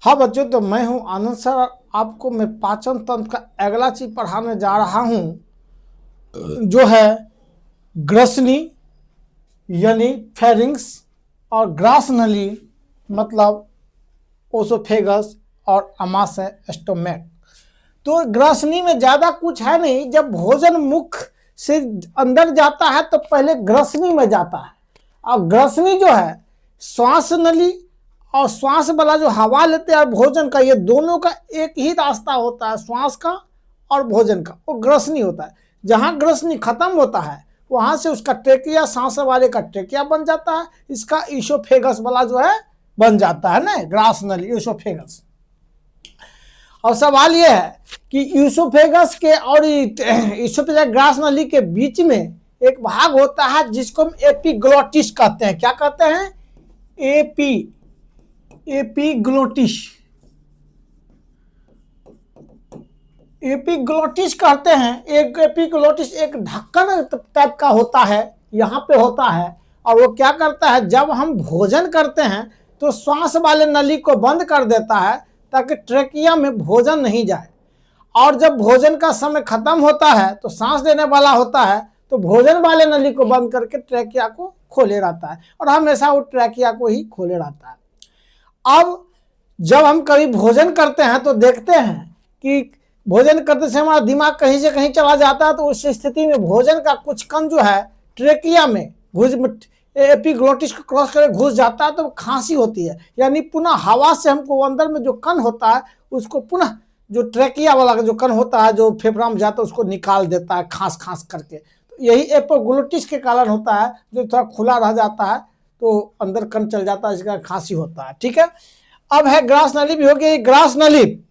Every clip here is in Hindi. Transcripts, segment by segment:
हाँ बच्चों, तो मैं हूं आनंद सर। आपको मैं पाचन तंत्र का अगला चीज पढ़ाने जा रहा हूं, जो है ग्रसनी यानी फेरिंग्स और ग्रास नली मतलब ओसोफेगस और आमाशय स्टोमैक। तो ग्रसनी में ज्यादा कुछ है नहीं। जब भोजन मुख से अंदर जाता है तो पहले ग्रसनी में जाता है। अब ग्रसनी जो है श्वास नली और श्वास वाला जो हवा लेते हैं और भोजन का, ये दोनों का एक ही रास्ता होता है, श्वास का और भोजन का, वो ग्रसनी होता है। जहां ग्रसनी खत्म होता है वहां से उसका ट्रेकिया, सांस वाले का ट्रेकिया बन जाता है, इसका ईसोफेगस वाला जो है बन जाता है ना, ग्रास नली ईसोफेगस। और सवाल यह है कि ईसोफेगस के और ईसोफेगस ग्रास नली के बीच में एक भाग होता है जिसको हम एपिग्लोटिस कहते हैं। क्या कहते हैं? एपिग्लोटिस। एपिग्लोटिस कहते हैं। एक एपिग्लोटिस एक ढक्कन टाइप का होता है, यहाँ पे होता है। और वो क्या करता है, जब हम भोजन करते हैं तो श्वास वाले नली को बंद कर देता है ताकि ट्रेकिया में भोजन नहीं जाए। और जब भोजन का समय खत्म होता है तो सांस लेने वाला होता है तो भोजन वाले नली को बंद करके ट्रेकिया को खोले रहता है, और हमेशा वो ट्रेकिया को ही खोले रहता है। अब जब हम कभी भोजन करते हैं तो देखते हैं कि भोजन करते समय हमारा दिमाग कहीं से कहीं चला जाता है, तो उस स्थिति में भोजन का कुछ कण जो है ट्रेकिया में घुस, एपिग्लोटिस को क्रॉस करके घुस जाता है, तो खांसी होती है। यानी पुनः हवा से हमको अंदर में जो कण होता है उसको पुनः, जो ट्रेकिया वाला जो कण होता है जो फेफड़ा में जाता है उसको निकाल देता है खांस खांस करके। तो यही एपिग्लोटिस के कारण होता है, जो थोड़ा खुला रह जाता है तो अंदर कण चल जाता है, इसका खांसी होता है। ठीक है। अब है ग्रास नली भी हो गई। ग्रास नली,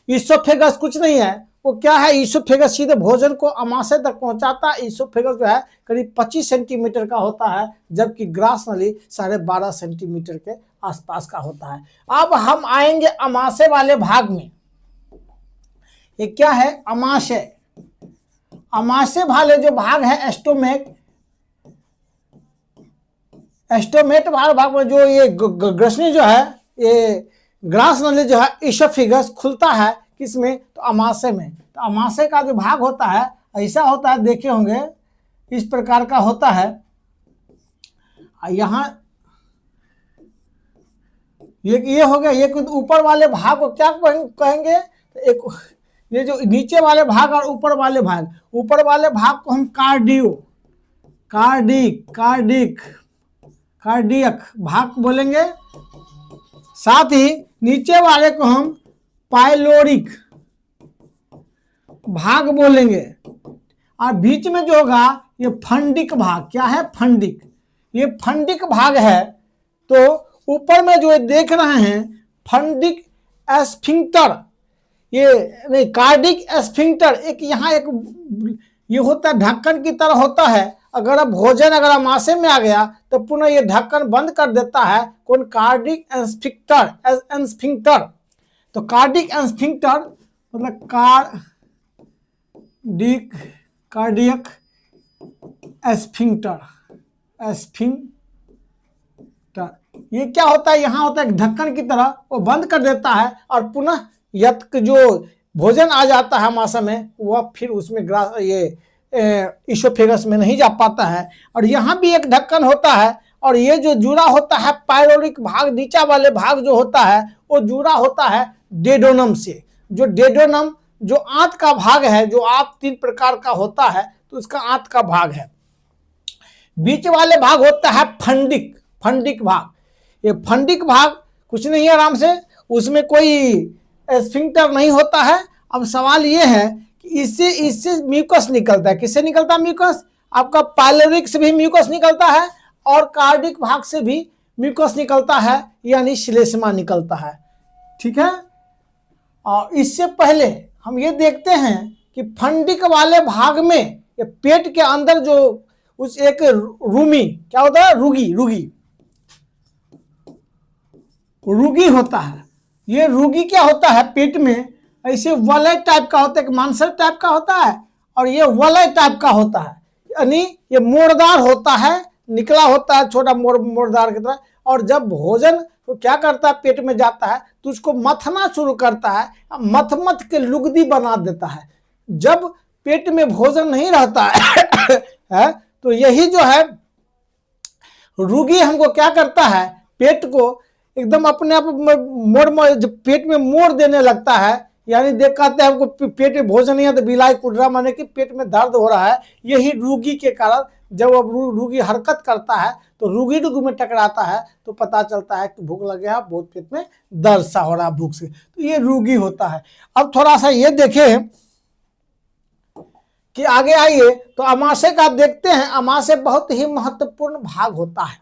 ईसोफेगस कुछ नहीं है, वो क्या है, ईसोफेगस सीधे भोजन को आमाशय तक पहुंचाता है। ईसोफेगस जो है करीब 25 सेंटीमीटर का होता है, जबकि ग्रास नली 12.5 सेंटीमीटर के आसपास का होता है। अब हम आएंगे आमाशय वाले भाग में। ये क्या है? आमाशय। आमाशय वाले जो भाग है स्टोमेक, स्टोमेट वाले भाग में जो ये ग्रसनी जो है, ये ग्रास नली जो है ईसोफेगस खुलता है किसमें? तो आमाशय में। तो आमाशय का जो भाग होता है ऐसा होता है, देखे होंगे इस प्रकार का होता है। यहाँ ये हो गया। ये ऊपर वाले भाग को क्या कहेंगे? तो एक ये जो नीचे वाले भाग और ऊपर वाले भाग, ऊपर वाले भाग को हम कार्डियक भाग बोलेंगे। साथ ही नीचे वाले को हम पाइलोरिक भाग बोलेंगे। और बीच में जो होगा ये फंडिक भाग। क्या है? फंडिक। ये फंडिक भाग है। तो ऊपर में जो देख रहे हैं फंडिक एस्फिंक्टर, ये नहीं, कार्डिक एस्फिंक्टर, एक यहाँ एक ये होता है, ढक्कन की तरह होता है। अगर भोजन अगर आमाशय में आ गया तो पुनः ये ढक्कन बंद कर देता है। कौन? कार्डिक एस्फिंक्टर। तो कार्डिक एस्फिंक्टर मतलब कार्डियक एस्फिंक्टर। ये क्या होता है? यहाँ होता है ढक्कन की तरह, वो बंद कर देता है और पुनः यत्क जो भोजन आ जाता है आमाशय में, वह फिर उसमें ये ईसोफेगस में नहीं जा पाता है। और यहाँ भी एक ढक्कन होता है, और ये जो जुड़ा होता है पाइलोरिक भाग, नीचा वाले भाग जो होता है वो जुड़ा होता है डेडोनम से। जो डेडोनम जो आंत का भाग है, जो आंत 3 प्रकार का होता है, तो उसका आंत का भाग है। बीच वाले भाग होता है फंडिक भाग। ये फंडिक भाग कुछ नहीं है, आराम से, उसमें कोई एस्फिंक्टर नहीं होता है। अब सवाल ये है कि इससे म्यूकस निकलता है। किससे निकलता है म्यूकस? आपका पाइलोरिक से भी म्यूकस निकलता है और कार्डिक भाग से भी म्यूकस निकलता है, यानी श्लेष्मा निकलता है। ठीक है। और इससे पहले हम ये देखते हैं कि फंडिक वाले भाग में ये पेट के अंदर जो उस एक रूमी क्या होता है? रुगी होता है। ये रुगी क्या होता है? पेट में ऐसे वलय टाइप का होता है, एक मांसल टाइप का होता है, और ये वलय टाइप का होता है, यानी ये मोड़दार होता है, निकला होता है छोटा मोड़दार की तरह। और जब भोजन तो क्या करता है, पेट में जाता है तो उसको मथना शुरू करता है, मथ मथ के लुगदी बना देता है। जब पेट में भोजन नहीं रहता है तो यही जो है रोगी हमको क्या करता है, पेट को एकदम अपने आप पेट में मोड़ देने लगता है। यानी देख कहते हैं हमको पेट में भोजन नहीं है तो बिलाई कुटरा, माने कि पेट में दर्द हो रहा है। यही रोगी के कारण जब अब रोगी हरकत करता है तो रोगी में टकराता है तो पता चलता है कि भूख लगे है, बहुत पेट में दर्द सा हो रहा है भूख से, तो ये रोगी होता है। अब थोड़ा सा ये देखें कि आगे आइए तो अमाशय का देखते हैं। अमाशय बहुत ही महत्वपूर्ण भाग होता है।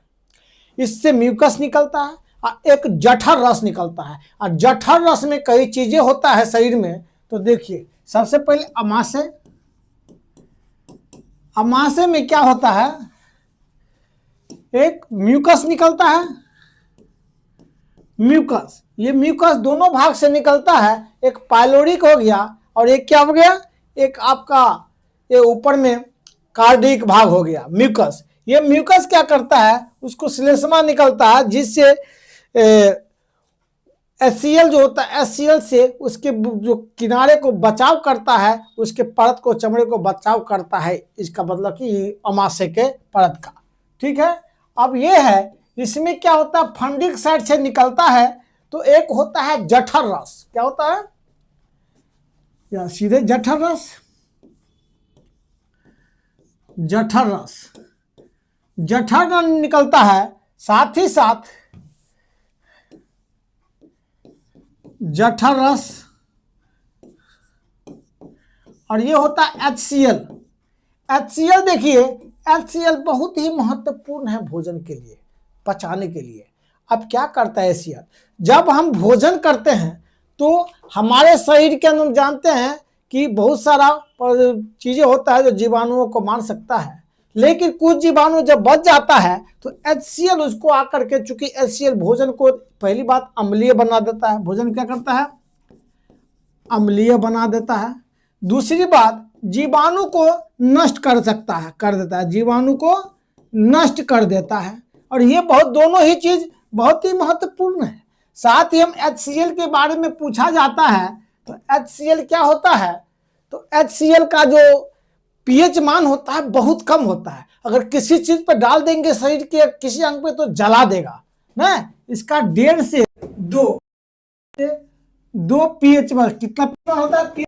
इससे म्यूकस निकलता है और एक जठर रस निकलता है। और जठर रस में कई चीजें होता है शरीर में। तो देखिए सबसे पहले अमाशय, अमाशय में क्या होता है, एक म्यूकस निकलता है। म्यूकस, ये म्यूकस दोनों भाग से निकलता है, एक पाइलोरिक हो गया और एक क्या हो गया, एक आपका ये ऊपर में कार्डिक भाग हो गया म्यूकस। ये म्यूकस क्या करता है, उसको श्लेष्मा निकलता है जिससे HCl जो होता है, HCl से उसके जो किनारे को बचाव करता है, उसके परत को, चमड़े को बचाव करता है। इसका मतलब कि अमाशय के परत का, ठीक है। अब ये है, इसमें क्या होता है, फंडिक साइड से निकलता है तो एक होता है जठर रस। क्या होता है, या सीधे जठर रस, जठर रस, जठर रस निकलता है। साथ ही साथ जठर रस और ये होता है HCl। HCl देखिए, HCl बहुत ही महत्वपूर्ण है भोजन के लिए, पचाने के लिए। अब क्या करता है HCl, जब हम भोजन करते हैं तो हमारे शरीर के अंदर जानते हैं कि बहुत सारा चीजें होता है जो जीवाणुओं को मार सकता है, लेकिन कुछ जीवाणु जब बच जाता है तो HCl उसको आकर के, चूंकि HCl भोजन को पहली बात अम्लीय बना देता है। भोजन क्या करता है, अम्लीय बना देता है। दूसरी बात, जीवाणु को नष्ट कर सकता है, कर देता है, जीवाणु को नष्ट कर देता है। और ये बहुत, दोनों ही चीज बहुत ही महत्वपूर्ण है। साथ ही हम HCl के बारे में पूछा जाता है तो HCl क्या होता है, तो HCl का जो pH मान होता है बहुत कम होता है। अगर किसी चीज पर डाल देंगे शरीर के किसी अंग पे तो जला देगा ना। इसका 1.5 से 2 pH मान, कितना होता है,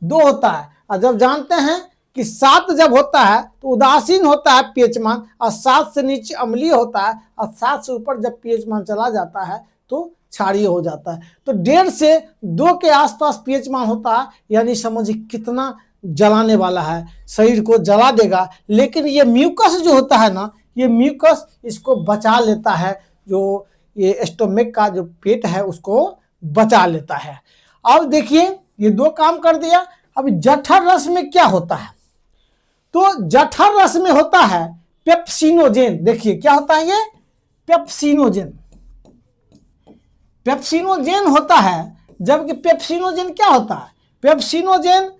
2 होता है। और जब जानते हैं कि 7 जब होता है तो उदासीन होता है pH मान, और 7 से नीचे अम्लीय होता है, और 7 से ऊपर जब pH मान चला जाता है तो क्षारीय हो जाता है। तो 1.5 से 2 के आसपास pH मान होता है, यानी समझिए कितना जलाने वाला है, शरीर को जला देगा। लेकिन ये म्यूकस जो होता है ना, ये म्यूकस इसको बचा लेता है, जो ये स्टोमक का जो पेट है उसको बचा लेता है। अब देखिए ये 2 काम कर दिया। अब जठर रस में क्या होता है, तो जठर रस में होता है पेप्सिनोजेन। देखिए क्या होता है, ये पेप्सिनोजेन, पेप्सिनोजेन होता है। जबकि पेप्सिनोजेन क्या होता है, पेप्सिनोजेन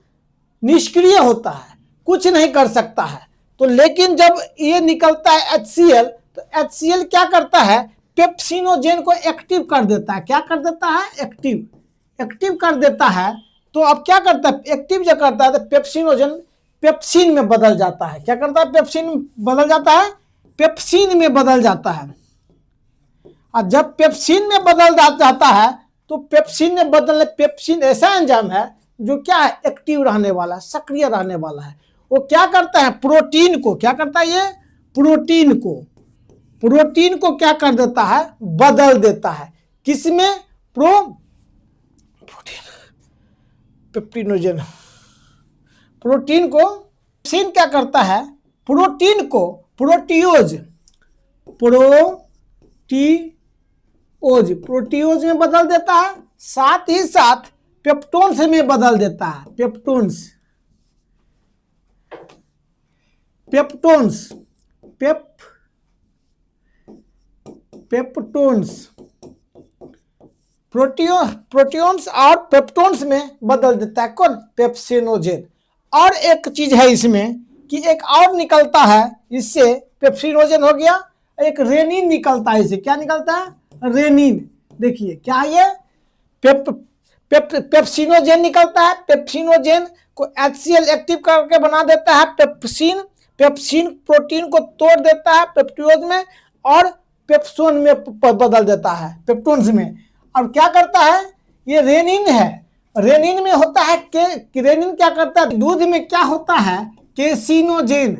निष्क्रिय होता है, कुछ नहीं कर सकता है। तो लेकिन जब ये निकलता है HCl, तो HCl क्या करता है, पेप्सिनोजेन को एक्टिव कर देता है। क्या कर देता है, एक्टिव कर देता है। तो अब क्या करता है, एक्टिव जो करता है तो पेप्सिनोजेन पेप्सिन में बदल जाता है। क्या करता है, पेप्सिन बदल जाता है, पेप्सिन में बदल जाता है। और जब पेप्सिन में बदल जाता है तो पेप्सिन में बदलने, पेप्सिन ऐसा एंजाइम है जो क्या है, एक्टिव रहने वाला, सक्रिय रहने वाला है। वो क्या करता है, प्रोटीन को, क्या करता है, ये प्रोटीन को क्या कर देता है, बदल देता है। किसमें, प्रोटीन, पेप्सिनोजेन, प्रोटीन को, पेप्सिन क्या करता है, प्रोटीन को प्रोटीओज में बदल देता है। साथ ही साथ पेप्टोन्स में बदल देता है, पेप्टोन्स, प्रोटीन्स और पेप्टोन्स में बदल देता है। कौन, पेप्सिनोजेन। और एक चीज है इसमें कि एक और निकलता है, इससे पेप्सिनोजेन हो गया एक रेनिन निकलता है, इसे क्या निकलता है, रेनिन। देखिए क्या है ये, पेप्सिनोजेन निकलता है। पेप्सिनोजेन को HCl एक्टिव करके बना देता है पेप्सिन। पेप्सिन प्रोटीन को तोड़ देता है पेप्टोज में और पेप्सोन में बदल देता है, पेप्टोन्स में। और क्या करता है, ये रेनिन है। रेनिन में होता है रेनिन क्या करता है, दूध में क्या होता है, केसिनोजेन।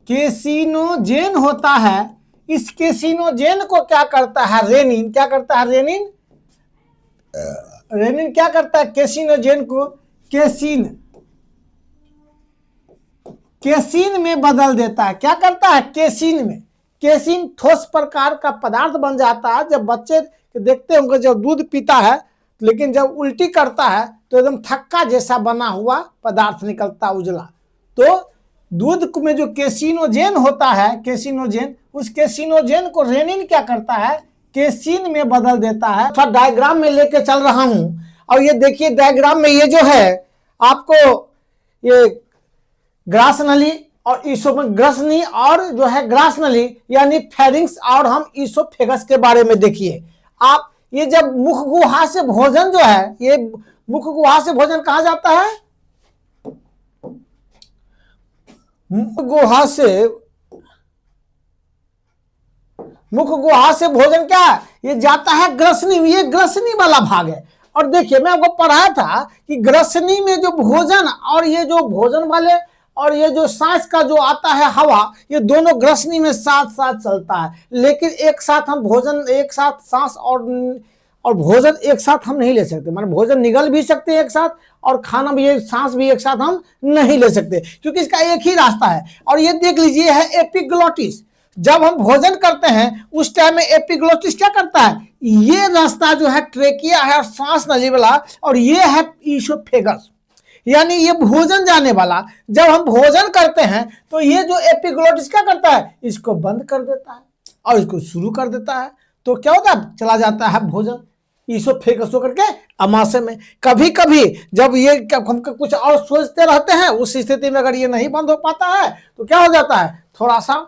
केसिनोजेन होता है। इस केसिनोजेन को क्या करता है, रेनिन क्या करता है, रेनिन क्या करता है, केसिनोजेन को केसिन में बदल देता है। क्या करता है, केसिन में। केसिन ठोस प्रकार का पदार्थ बन जाता है। जब बच्चे देखते होंगे जब दूध पीता है, लेकिन जब उल्टी करता है तो एकदम थक्का जैसा बना हुआ पदार्थ निकलता उजला। तो दूध में जो केसिनोजेन होता है, केसिनोजेन, उस केसिनोजेन को रेनिन क्या करता है, केसिन में बदल देता है। थोड़ा डायग्राम में लेके चल रहा हूं, और ये देखिए डायग्राम में ये जो है आपको ये ग्रास नली और ग्रसनी और जो है ग्रास नली यानी फेरिंग्स और हम ईसोफेगस के बारे में देखिए आप। ये जब मुख गुहा से भोजन जो है, ये मुख गुहा से भोजन कहा जाता है, मुख गुहा से भोजन क्या है, ये जाता है ग्रसनी। ये ग्रसनी वाला भाग है। और देखिए मैं आपको पढ़ाया था कि ग्रसनी में जो भोजन और ये जो भोजन वाले और ये जो सांस का जो आता है हवा, ये दोनों ग्रसनी में साथ साथ चलता है। लेकिन एक साथ हम भोजन, एक साथ सांस और भोजन एक साथ हम नहीं ले सकते। माने भोजन निगल भी सकते हैं एक साथ और खाना भी, सांस भी एक साथ हम नहीं ले सकते, क्योंकि इसका एक ही रास्ता है। और ये देख लीजिए है एपिग्लोटिस। जब हम भोजन करते हैं उस टाइम में एपिग्लोटिस क्या करता है, ये रास्ता जो है ट्रेकिया है और सांस नली वाला, और ये है ईसोफेगस यानी ये भोजन जाने वाला। जब हम भोजन करते हैं तो ये जो एपिग्लोटिस क्या करता है, इसको बंद कर देता है और इसको शुरू कर देता है। तो क्या होता है, चला जाता है भोजन ईसोफेगस होकर के अमाशय में। कभी कभी जब ये हम कुछ और सोचते रहते हैं, उस स्थिति में अगर ये नहीं बंद हो पाता है तो क्या हो जाता है, थोड़ा सा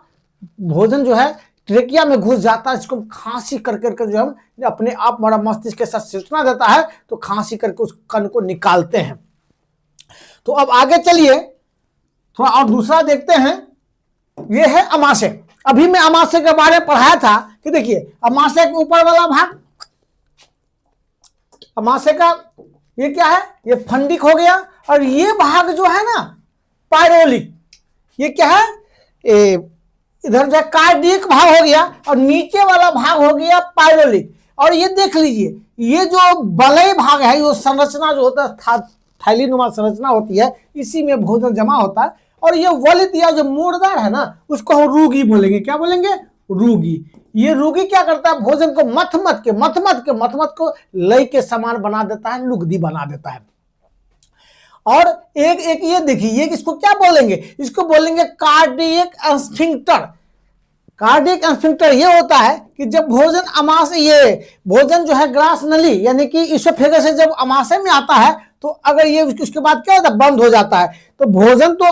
भोजन जो है ट्रेकिया में घुस जाता है। इसको खांसी करके जो हम अपने आप हमारा मस्तिष्क के साथ सूचना देता है, तो खांसी करके उस कण को निकालते हैं। तो अब आगे चलिए थोड़ा और दूसरा देखते हैं। ये है अमाशय। अभी मैं अमाशय के बारे में पढ़ाया था कि देखिए अमाशय के ऊपर वाला भाग, अमाशय का ये क्या है, ये फंडिक हो गया। और ये भाग जो है ना पायरोलिक, ये क्या है, इधर जो कार्डियक भाग हो गया और नीचे वाला भाग हो गया पायरोलिक। और ये देख लीजिए ये जो बलय भाग है, ये संरचना जो होता है थैलीनुमा संरचना होती है, इसी में भोजन जमा होता है। और ये वलित या जो मोड़दार है ना, उसको हम रूगी बोलेंगे। क्या बोलेंगे, रूगी। ये रूगी क्या करता है, भोजन को मथ को लय के समान बना देता है, लुगदी बना देता है। और एक ये देखिए, ये इसको क्या बोलेंगे, इसको बोलेंगे कार्डियक स्फिंक्टर। कार्डियक स्फिंक्टर ये होता है कि जब भोजन अमाशय, ये भोजन जो है ग्रास नली यानी कि ईसोफेगस से जब अमाशय में आता है, तो अगर ये उसके बाद क्या होता है, बंद हो जाता है। तो भोजन तो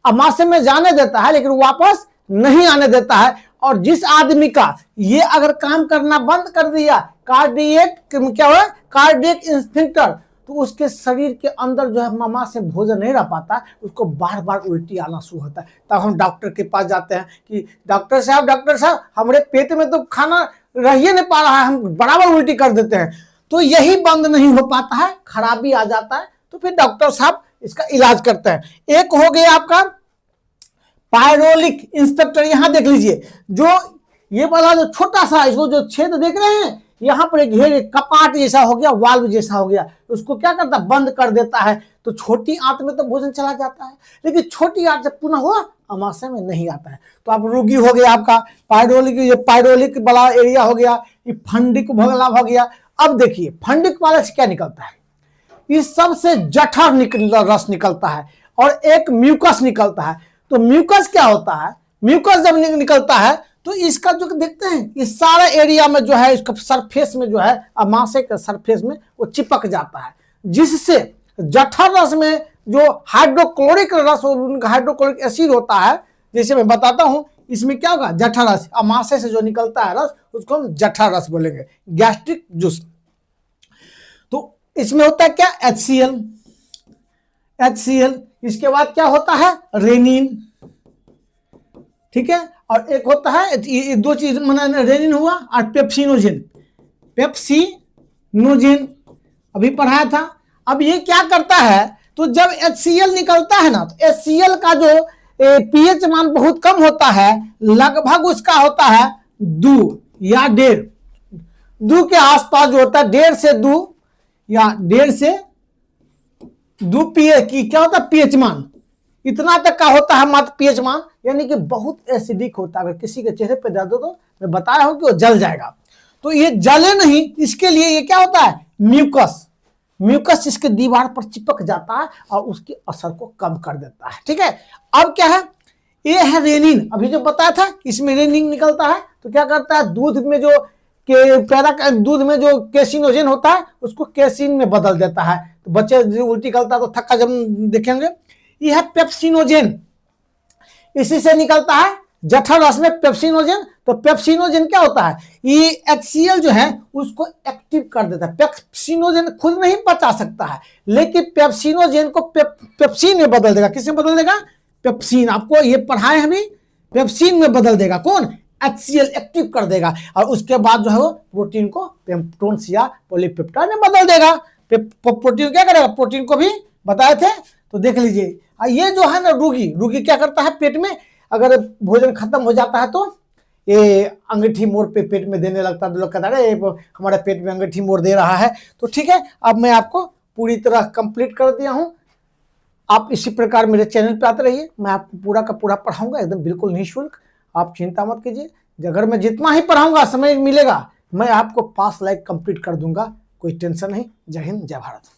अमाशय में जाने देता है लेकिन वापस नहीं आने देता है। और जिस आदमी का ये अगर काम करना बंद कर दिया, कार्डियक क्या हुआ, कार्डियक स्फिंक्टर, तो उसके शरीर के अंदर जो है मामा से भोजन नहीं रह पाता, उसको बार बार उल्टी आना शुरू होता है। तब हम डॉक्टर के पास जाते हैं कि डॉक्टर साहब हमारे पेट में तो खाना रह ही नहीं पा रहा है, हम बराबर उल्टी कर देते हैं। तो यही बंद नहीं हो पाता है, खराबी आ जाता है, तो फिर डॉक्टर साहब इसका इलाज करते हैं। एक हो गया आपका पायरोलिक इंस्पेक्टर। यहां देख लीजिए जो ये वाला जो छोटा सा इसको जो छेद देख रहे हैं, यहां पर एक घेर कपाट जैसा हो गया, वाल्व जैसा हो गया, उसको क्या करता है, बंद कर देता है। तो छोटी आंत में तो भोजन चला जाता है, लेकिन छोटी आंत जब पुनः हुआ अमाशय में नहीं आता है। तो आप रोगी हो गया आपका पायरोलिक, ये पायरोलिक वाला एरिया हो गया, ये फंडिक भगला हो गया। अब देखिए फंडिक वाले से क्या निकलता है, इस सबसे जठर रस निकलता है और एक म्यूकस निकलता है। तो म्यूकस क्या होता है, म्यूकस जब निकलता है तो इसका जो देखते हैं इस सारे एरिया में जो है, इसका सरफेस में जो है अमाशय के सरफेस में वो चिपक जाता है, जिससे जठर रस में जो हाइड्रोक्लोरिक रस, हाइड्रोक्लोरिक एसिड होता है, जैसे मैं बताता हूं, इसमें क्या होगा, जठर रस, अमाशय से जो निकलता है रस उसको हम जठर रस बोलेंगे, गैस्ट्रिक जूस। तो इसमें होता है क्या, HCl, HCl। इसके बाद क्या होता है, रेनिन, ठीक है। और एक होता है, ये दो चीज माना, रेनिन हुआ और पेप्सिनोजेन, पेप्सिनोजेन अभी पढ़ाया था। अब ये क्या करता है, तो जब HCl निकलता है ना, तो HCl का जो pH मान बहुत कम होता है, लगभग उसका होता है 2 या 1.5, 2 के आसपास जो होता है, 1.5 से 2 या 1.5 से 2 pH की क्या होता है, pH मान इतना तक का होता है मात्र pH मान, यानी कि बहुत एसिडिक होता है। अगर किसी के चेहरे पे दर्द हो तो मैं बताया हूं कि वो जल जाएगा, तो ये जले नहीं, इसके लिए ये क्या होता है, म्यूकस, म्यूकस इसके दीवार पर चिपक जाता है और उसके असर को कम कर देता है, ठीक है। अब क्या है, ये है रेनिन, अभी जो बताया था इसमें रेनिन निकलता है, तो क्या करता है, दूध में जो दूध में जो कैसिनोजेन होता है उसको कैसिन में बदल देता है। तो बच्चे उल्टी करता है तो थक्का जब देखेंगे, यह है पेप्सिनोजेन, इसी से निकलता है जठर रस में पेप्सिनोजेन। तो पेप्सिनोजेन क्या होता है, ये HCl जो है उसको एक्टिव कर देता है। पेप्सिनोजेन खुद नहीं पचा सकता है, लेकिन पेप्सिनोजेन को पेप्सिन में बदल देगा। किसमें बदल देगा, पेप्सिन, आपको ये पढ़ाए हमें, पेप्सिन में बदल देगा। कौन, HCl एक्टिव कर देगा, और उसके बाद जो है वो प्रोटीन को पेप्टोन्स या पॉलीपेप्टाइड में बदल देगा। प्रोटीन क्या करेगा, प्रोटीन को भी बताए थे, तो देख लीजिए। ये जो है ना रूगी क्या करता है, पेट में अगर भोजन खत्म हो जाता है तो ये अंगीठी मोड़ पे पेट में देने लगता है, तो लोग कहता है हमारे पेट में अंगीठी मोड़ दे रहा है। तो ठीक है, अब मैं आपको पूरी तरह कंप्लीट कर दिया हूं। आप इसी प्रकार मेरे चैनल पे आते रहिए, मैं आपको पूरा का पूरा पढ़ाऊंगा एकदम बिल्कुल निःशुल्क, आप चिंता मत कीजिए। अगर मैं जितना ही पढ़ाऊंगा समय मिलेगा मैं आपको पास लाइक कंप्लीट कर दूंगा, कोई टेंशन नहीं। जय हिंद, जय भारत।